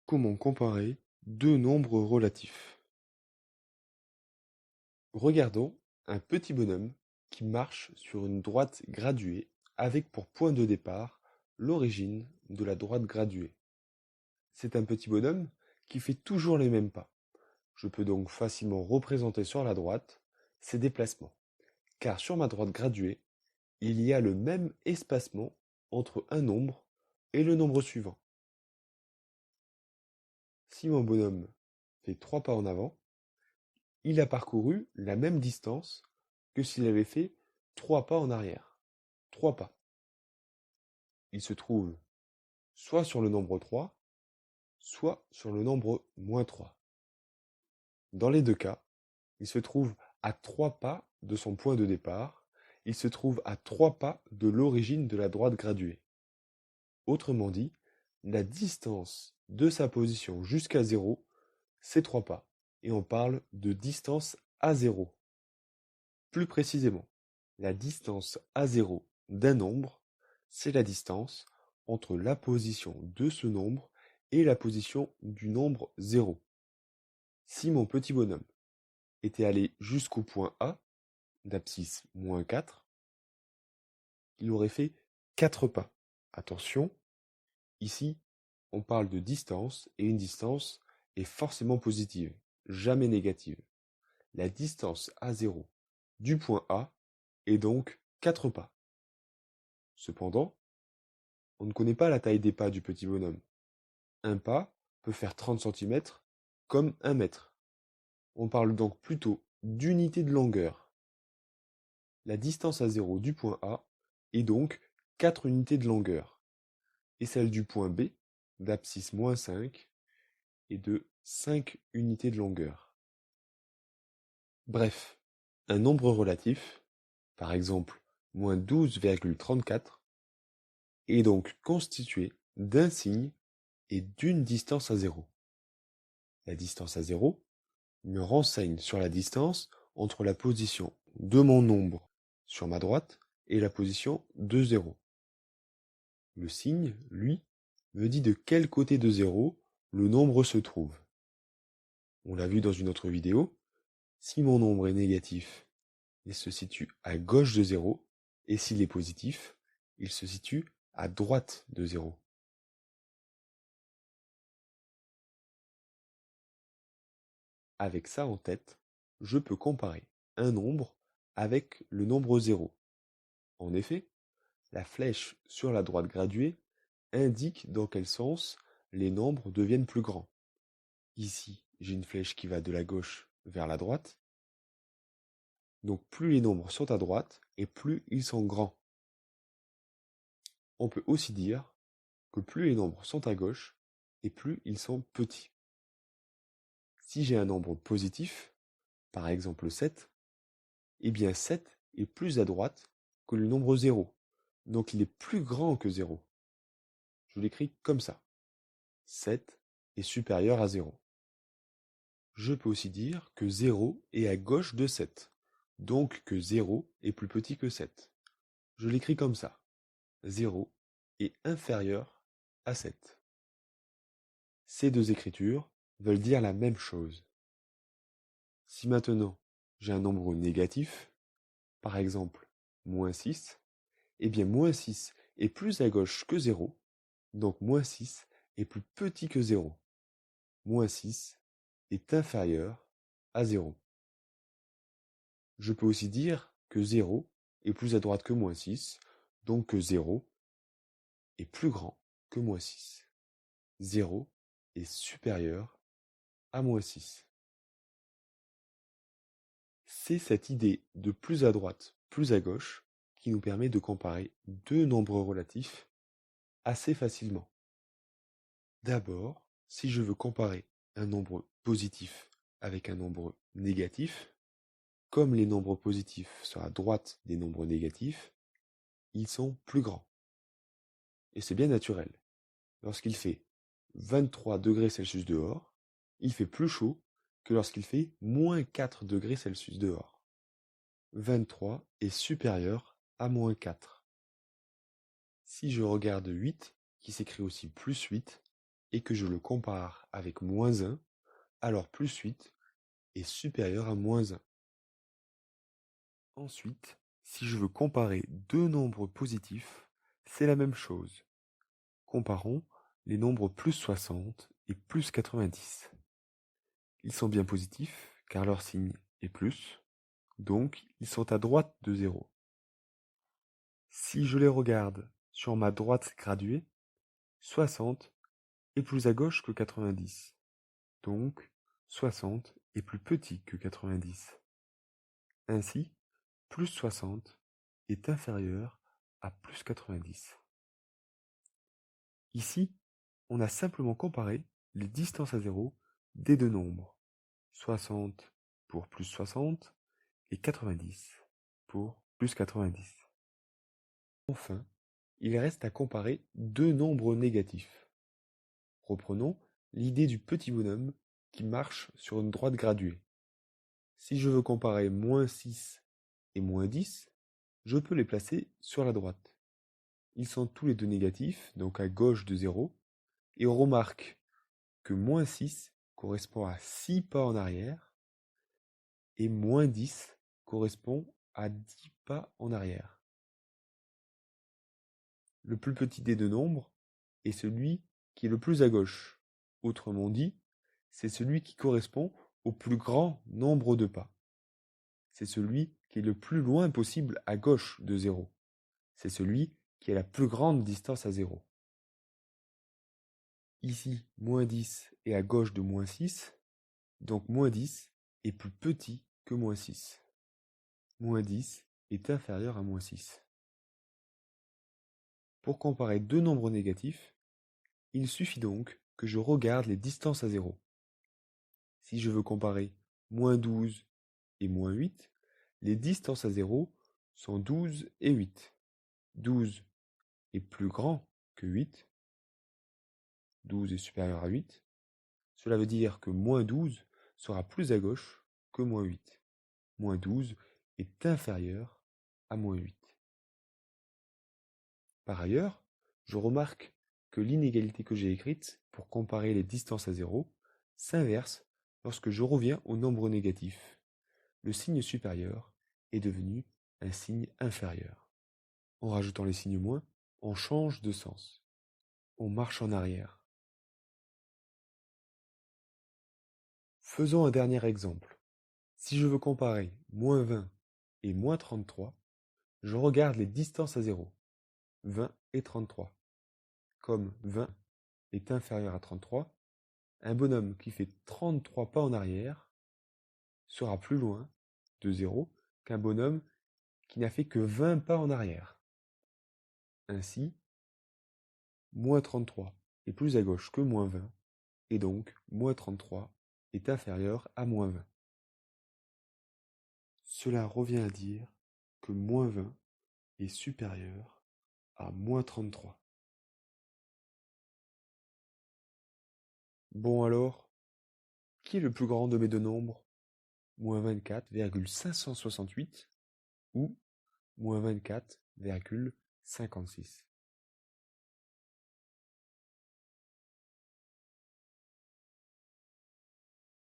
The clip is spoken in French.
Comment comparer deux nombres relatifs? Regardons un petit bonhomme qui marche sur une droite graduée avec pour point de départ l'origine de la droite graduée. C'est un petit bonhomme qui fait toujours les mêmes pas. Je peux donc facilement représenter sur la droite ses déplacements, car sur ma droite graduée, il y a le même espacement entre un nombre et le nombre suivant. Si mon bonhomme fait 3 pas en avant, il a parcouru la même distance que s'il avait fait 3 pas en arrière. 3 pas. Il se trouve soit sur le nombre 3, soit sur le nombre -3. Dans les deux cas, il se trouve à 3 pas de son point de départ, il se trouve à 3 pas de l'origine de la droite graduée. Autrement dit, la distance de sa position jusqu'à 0, c'est 3 pas, et on parle de distance à 0. Plus précisément, la distance à0 d'un nombre, c'est la distance entre la position de ce nombre et la position du nombre 0. Si mon petit bonhomme était allé jusqu'au point A, d'abscisse -4, il aurait fait 4 pas. Attention, ici, on parle de distance, et une distance est forcément positive, jamais négative. La distance à0 du point A est donc 4 pas. Cependant, on ne connaît pas la taille des pas du petit bonhomme. Un pas peut faire 30 centimètres comme 1 mètre. On parle donc plutôt d'unité de longueur. La distance à 0 du point A est donc 4 unités de longueur, et celle du point B, d'abscisse -5, est de 5 unités de longueur. Bref, un nombre relatif, par exemple -12,34, est donc constitué d'un signe et d'une distance à 0. La distance à 0 me renseigne sur la distance entre la position de mon nombre sur ma droite et la position de 0. Le signe, lui, me dit de quel côté de 0 le nombre se trouve. On l'a vu dans une autre vidéo, si mon nombre est négatif, il se situe à gauche de 0, et s'il est positif, il se situe à droite de 0. Avec ça en tête, je peux comparer un nombre avec le nombre 0. En effet, la flèche sur la droite graduée indique dans quel sens les nombres deviennent plus grands. Ici, j'ai une flèche qui va de la gauche vers la droite. Donc plus les nombres sont à droite et plus ils sont grands. On peut aussi dire que plus les nombres sont à gauche et plus ils sont petits. Si j'ai un nombre positif, par exemple 7, eh bien 7 est plus à droite que le nombre 0. Donc il est plus grand que 0. Je l'écris comme ça. 7 est supérieur à 0. Je peux aussi dire que 0 est à gauche de 7. Donc que 0 est plus petit que 7. Je l'écris comme ça. 0 est inférieur à 7. Ces deux écritures veulent dire la même chose. Si maintenant j'ai un nombre négatif, par exemple -6, eh bien -6 est plus à gauche que 0, donc -6 est plus petit que 0. -6 est inférieur à 0. Je peux aussi dire que 0 est plus à droite que -6, donc que 0 est plus grand que -6. 0 est supérieur à -6. C'est cette idée de plus à droite, plus à gauche qui nous permet de comparer deux nombres relatifs assez facilement. D'abord, si je veux comparer un nombre positif avec un nombre négatif, comme les nombres positifs sont à droite des nombres négatifs, ils sont plus grands. Et c'est bien naturel. Lorsqu'il fait 23 degrés Celsius dehors, il fait plus chaud que lorsqu'il fait -4 degrés Celsius dehors. 23 est supérieur à -4. Si je regarde 8, qui s'écrit aussi +8, et que je le compare avec moins 1, alors plus 8 est supérieur à moins 1. Ensuite, si je veux comparer deux nombres positifs, c'est la même chose. Comparons les nombres plus 60 et plus 90. Ils sont bien positifs car leur signe est plus, donc ils sont à droite de 0. Si je les regarde sur ma droite graduée, 60 est plus à gauche que 90, donc 60 est plus petit que 90. Ainsi, plus 60 est inférieur à plus 90. Ici, on a simplement comparé les distances à 0 des deux nombres, 60 pour plus 60 et 90 pour plus 90. Enfin, il reste à comparer deux nombres négatifs. Reprenons l'idée du petit bonhomme qui marche sur une droite graduée. Si je veux comparer moins 6 et moins 10, je peux les placer sur la droite. Ils sont tous les deux négatifs, donc à gauche de 0, et on remarque que moins 6 correspond à 6 pas en arrière, et moins 10 correspond à 10 pas en arrière. Le plus petit des deux nombres est celui qui est le plus à gauche. Autrement dit, c'est celui qui correspond au plus grand nombre de pas. C'est celui qui est le plus loin possible à gauche de 0. C'est celui qui a la plus grande distance à 0. Ici, moins 10 est à gauche de moins 6, donc moins 10 est plus petit que moins 6. Moins 10 est inférieur à moins 6. Pour comparer deux nombres négatifs, il suffit donc que je regarde les distances à 0. Si je veux comparer moins 12 et moins 8, les distances à 0 sont 12 et 8. 12 est plus grand que 8. 12 est supérieur à 8. Cela veut dire que moins 12 sera plus à gauche que moins 8. Moins 12 est inférieur à moins 8. Par ailleurs, je remarque que l'inégalité que j'ai écrite pour comparer les distances à 0 s'inverse lorsque je reviens au nombre négatif. Le signe supérieur est devenu un signe inférieur. En rajoutant les signes moins, on change de sens. On marche en arrière. Faisons un dernier exemple. Si je veux comparer moins 20 et moins 33, je regarde les distances à 0. 20 et 33. Comme 20 est inférieur à 33, un bonhomme qui fait 33 pas en arrière sera plus loin de 0 qu'un bonhomme qui n'a fait que 20 pas en arrière. Ainsi, moins 33 est plus à gauche que moins 20, et donc moins 33 est inférieur à moins 20. Cela revient à dire que moins 20 est supérieur à moins 33. Bon alors, qui est le plus grand de mes deux nombres? Moins 24,568 ou moins 24,56.